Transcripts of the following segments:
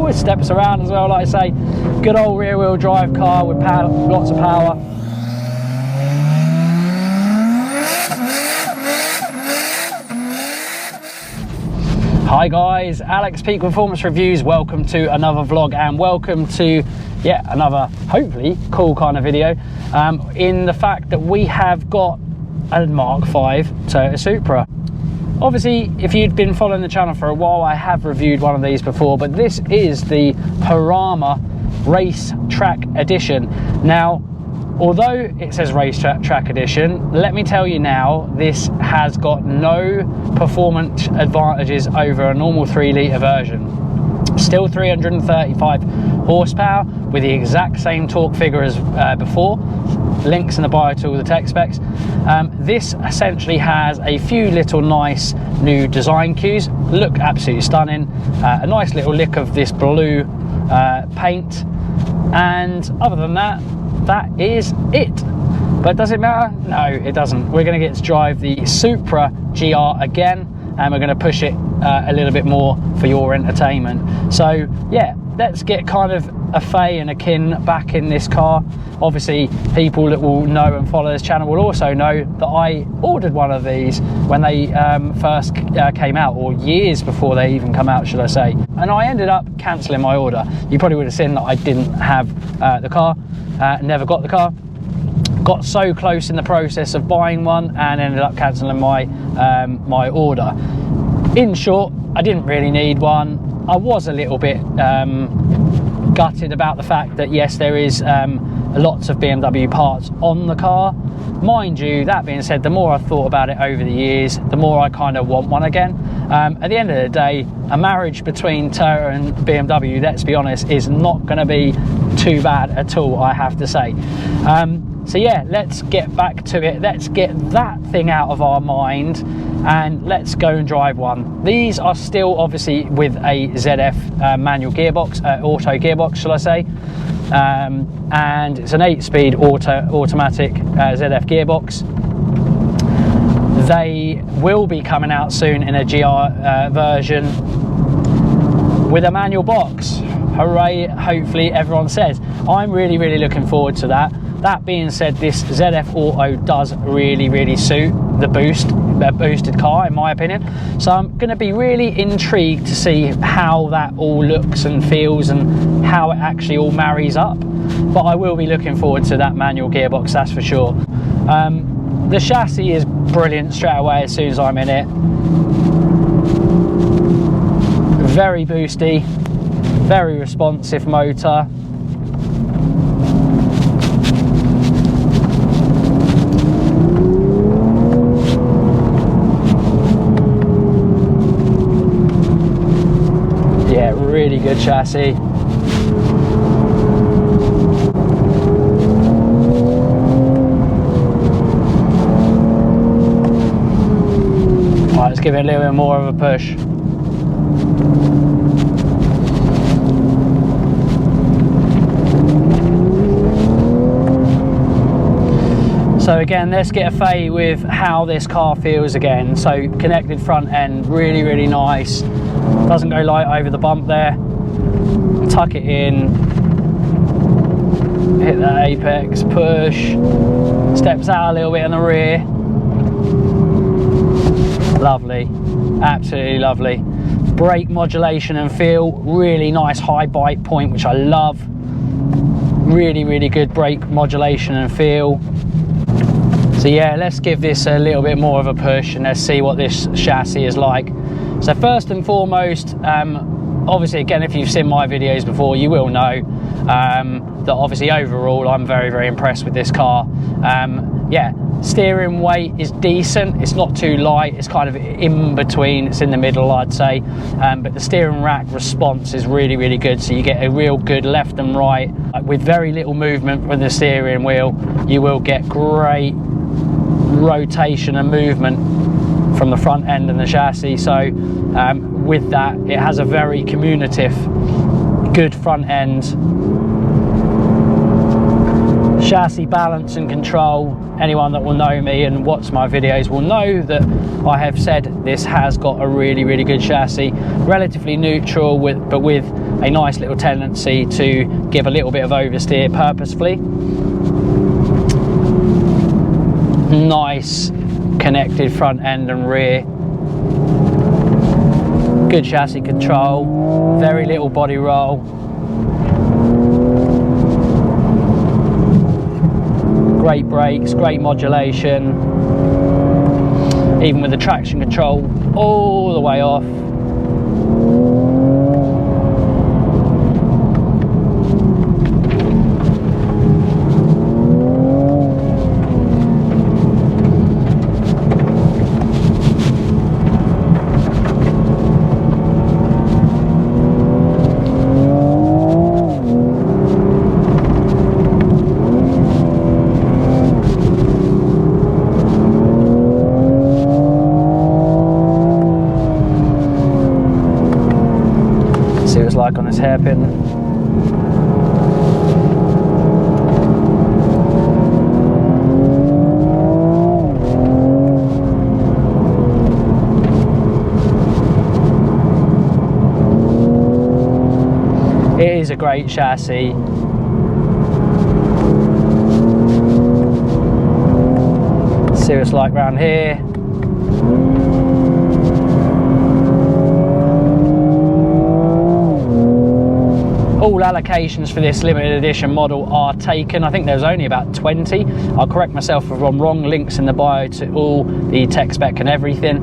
Ooh, it steps around as well, like I say. Good old rear wheel drive car with power, lots of power. Hi guys, Alex Peak Performance Reviews. Welcome to another vlog and welcome to another hopefully cool kind of video, in the fact that we have got a Mark 5 Toyota Supra. Obviously, if you'd been following the channel for a while, I have reviewed one of these before, but this is the Jarama Racetrack edition. Now, although it says Racetrack edition, let me tell you now, this has got no performance advantages over a normal 3-litre version. Still 335 horsepower with the exact same torque figure as before. Links in the bio to all the tech specs. This essentially has a few little nice new design cues. Look absolutely stunning. A nice little lick of this blue paint, and other than that, that is it. But does it matter? No, it doesn't. We're going to get to drive the Supra GR again, and we're going to push it a little bit more for your entertainment. So yeah, let's get kind of a Faye and a Kin back in this car. Obviously, people that will know and follow this channel will also know that I ordered one of these when they first came out, or years before they even come out, should I say. And I ended up cancelling my order. You probably would have seen that I didn't have the car, never got the car. Got so close in the process of buying one and ended up cancelling my my order. In short, I didn't really need one. I was a little bit gutted about the fact that yes, there is lots of BMW parts on the car. Mind you, that being said, the more I've thought about it over the years, the more I kind of want one again. At the end of the day, a marriage between Toyota and BMW, let's be honest, is not going to be too bad at all, I have to say. So yeah, let's get back to it. Let's get that thing out of our mind and let's go and drive one. These are still obviously with a ZF manual gearbox, auto gearbox, shall I say. And it's an 8-speed automatic ZF gearbox. They will be coming out soon in a GR version with a manual box. Hooray, hopefully everyone says. I'm really looking forward to that. That being said, this ZF Auto does really suit the boosted car, in my opinion. So I'm going to be really intrigued to see how that all looks and feels and how it actually all marries up. But I will be looking forward to that manual gearbox, that's for sure. The chassis is brilliant straight away as soon as I'm in it. Very boosty, very responsive motor. Yeah, really good chassis. Right, let's give it a little bit more of a push. So again, let's get a Faye with how this car feels again. So connected front end, really nice. Doesn't go light over the bump there. Tuck it in. Hit that apex, push. Steps out a little bit in the rear. Lovely, absolutely lovely. Brake modulation and feel, really nice high bite point, which I love. Really good brake modulation and feel. So yeah, let's give this a little bit more of a push and let's see what this chassis is like. So first and foremost, obviously again, if you've seen my videos before, you will know that obviously overall I'm very impressed with this car. Yeah, steering weight is decent, it's not too light, it's kind of in between, it's in the middle, I'd say. But the steering rack response is really good, so you get a real good left and right with very little movement from the steering wheel. You will get great rotation and movement from the front end and the chassis. So with that, it has a very communicative, good front end. Chassis balance and control, anyone that will know me and watch my videos will know that I have said this has got a really good chassis, relatively neutral but with a nice little tendency to give a little bit of oversteer purposefully. Nice connected front end and rear. Good chassis control, very little body roll. Great brakes, great modulation. Even with the traction control all the way off. See what it's like on this hairpin. It is a great chassis. See what it's like round here. All allocations for this limited edition model are taken. I think there's only about 20. I'll correct myself if I'm wrong. Links in the bio to all the tech spec and everything.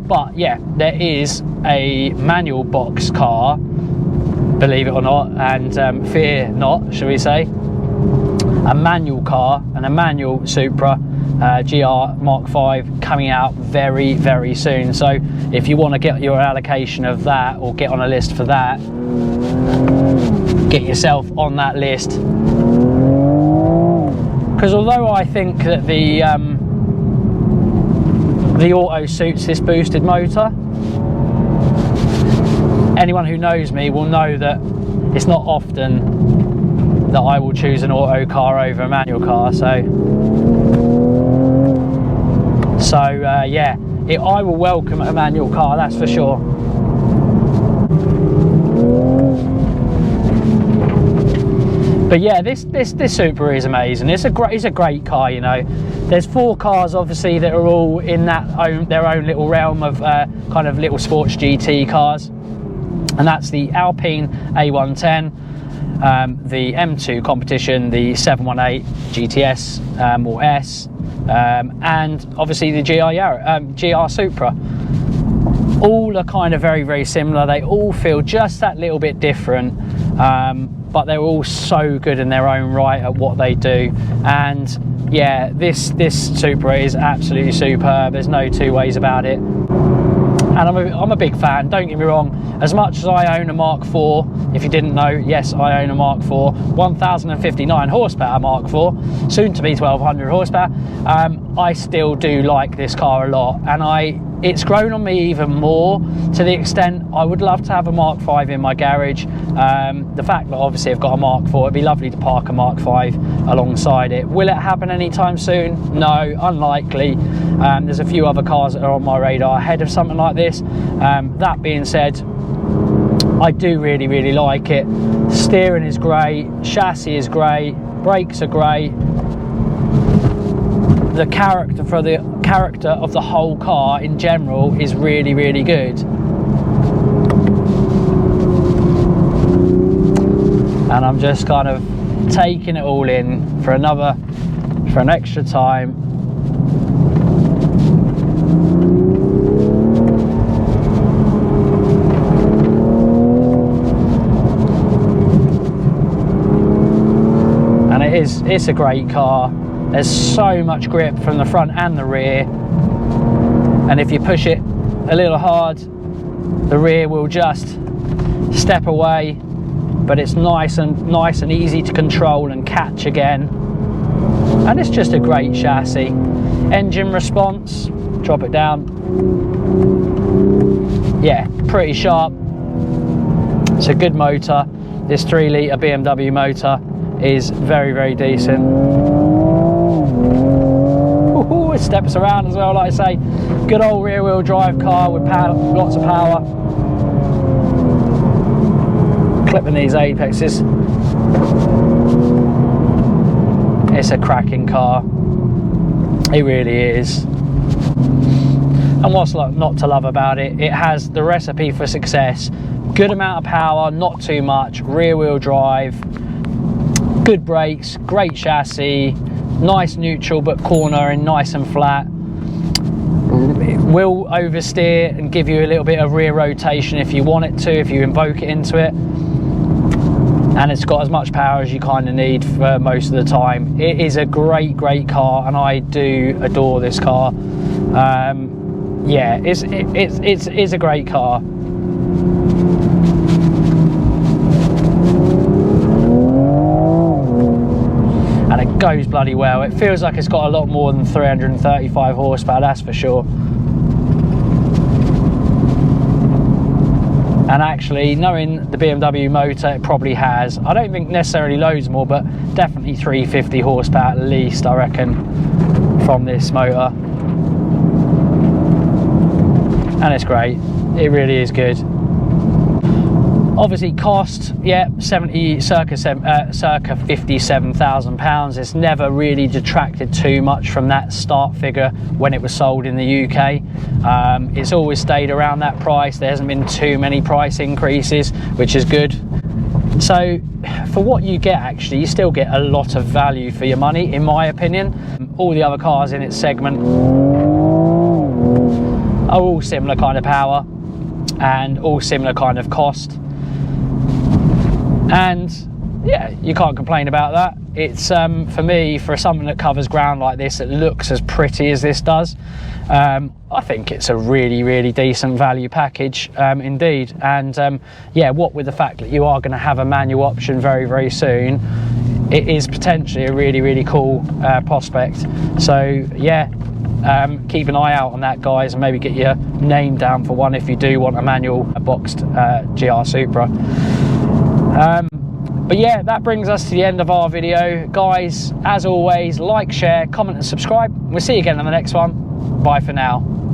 But yeah, there is a manual box car, believe it or not, and fear not, shall we say, a manual car and a manual Supra GR Mark 5 coming out very, very soon. So if you want to get your allocation of that or get on a list for that, get yourself on that list. Because although I think that the auto suits this boosted motor, anyone who knows me will know that it's not often that I will choose an auto car over a manual car. So yeah, I will welcome a manual car, that's for sure. But yeah, this Supra is amazing. It's a great car, you know. There's 4 cars obviously that are all in their own little realm of kind of little sports GT cars, and that's the Alpine A110, the M2 competition, the 718 GTS or S, and obviously the GR Supra. All are kind of very, very similar. They all feel just that little bit different, but they're all so good in their own right at what they do. And yeah, this Supra is absolutely superb. There's no two ways about it. And I'm a big fan, don't get me wrong. As much as I own a Mark IV, if you didn't know, yes, I own a Mark IV, 1059 horsepower Mark IV, soon to be 1200 horsepower. I still do like this car a lot, and it's grown on me even more, to the extent I would love to have a Mark V in my garage. The fact that obviously I've got a Mark IV, it'd be lovely to park a Mark V alongside it. Will it happen anytime soon? No, unlikely. There's a few other cars that are on my radar ahead of something like this. That being said, I do really, really like it. Steering is great, chassis is great, brakes are great. The character of the whole car in general is really, really good. And I'm just kind of taking it all in for an extra time. And it's a great car. There's so much grip from the front and the rear, and if you push it a little hard, the rear will just step away, but it's nice and easy to control and catch again. And it's just a great chassis. Engine response, drop it down, yeah, pretty sharp. It's a good motor. This 3 litre BMW motor is very, very decent. It steps around as well, like I say. Good old rear wheel drive car with lots of power. clipping these apexes. It's a cracking car, it really is. And what's not to love about it, it has the recipe for success. Good amount of power, not too much, rear wheel drive, good brakes, great chassis, nice neutral but cornering nice and flat. It will oversteer and give you a little bit of rear rotation if you want it to, if you invoke it into it. And it's got as much power as you kind of need for most of the time. It is a great car, and I do adore this car. Yeah, it's a great car. And it goes bloody well. It feels like it's got a lot more than 335 horsepower, that's for sure. And actually, knowing the BMW motor, it probably has, I don't think necessarily loads more, but definitely 350 horsepower at least, I reckon, from this motor. And it's great, it really is good. Obviously cost, yeah, circa £57,000. It's never really detracted too much from that start figure when it was sold in the UK. It's always stayed around that price. There hasn't been too many price increases, which is good. So for what you get, actually, you still get a lot of value for your money, in my opinion. All the other cars in its segment are all similar kind of power and all similar kind of cost. And yeah, you can't complain about that. It's for me, for something that covers ground like this, that looks as pretty as this does, I think it's a really decent value package indeed. And yeah, what with the fact that you are going to have a manual option very soon, it is potentially a really cool prospect. So yeah, keep an eye out on that, guys, and maybe get your name down for one if you do want a manual boxed GR Supra. But yeah, that brings us to the end of our video, guys. As always, like, share, comment and subscribe. We'll see you again on the next one. Bye for now.